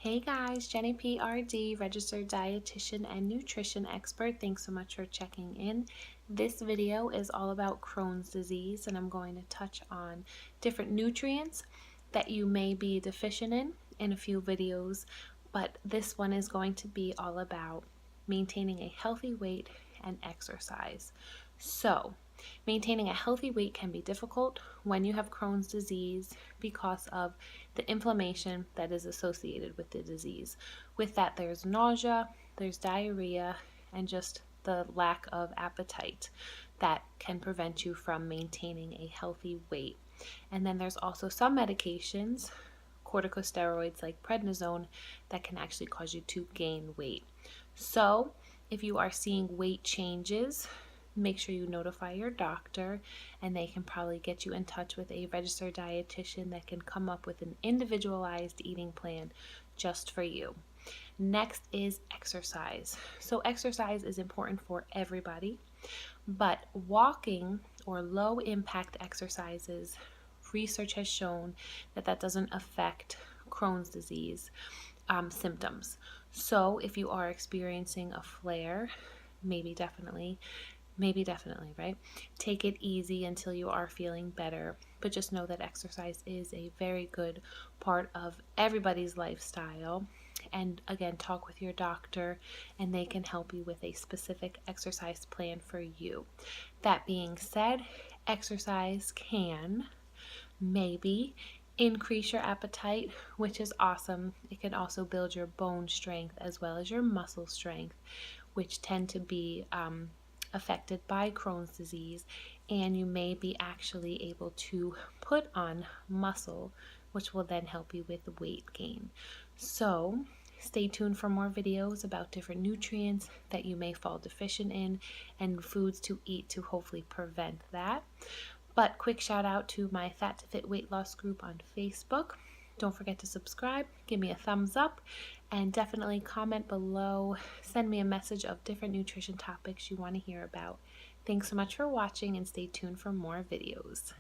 Hey guys, Jenny PRD, registered dietitian and nutrition expert. Thanks so much for checking in. This video is all about Crohn's disease, and I'm going to touch on different nutrients that you may be deficient in a few videos, but this one is going to be all about maintaining a healthy weight and exercise. So, maintaining a healthy weight can be difficult when you have Crohn's disease because of the inflammation that is associated with the disease. With that, there's nausea, there's diarrhea, and just the lack of appetite that can prevent you from maintaining a healthy weight. And then there's also some medications, corticosteroids like prednisone, that can actually cause you to gain weight. So, if you are seeing weight changes, make sure you notify your doctor, and they can probably get you in touch with a registered dietitian that can come up with an individualized eating plan just for you. Next is exercise. So exercise is important for everybody, but walking or low impact exercises, research has shown that doesn't affect Crohn's disease symptoms. So if you are experiencing a flare, maybe definitely, right? Take it easy until you are feeling better, but just know that exercise is a very good part of everybody's lifestyle. And again, talk with your doctor and they can help you with a specific exercise plan for you. That being said, exercise can maybe increase your appetite, which is awesome. It can also build your bone strength as well as your muscle strength, which tend to be affected by Crohn's disease, and you may be actually able to put on muscle, which will then help you with weight gain. So stay tuned for more videos about different nutrients that you may fall deficient in and foods to eat to hopefully prevent that. But quick shout out to my Fat to Fit weight loss group on Facebook. Don't forget to subscribe, give me a thumbs up, and definitely comment below. Send me a message of different nutrition topics you want to hear about. Thanks so much for watching, and stay tuned for more videos.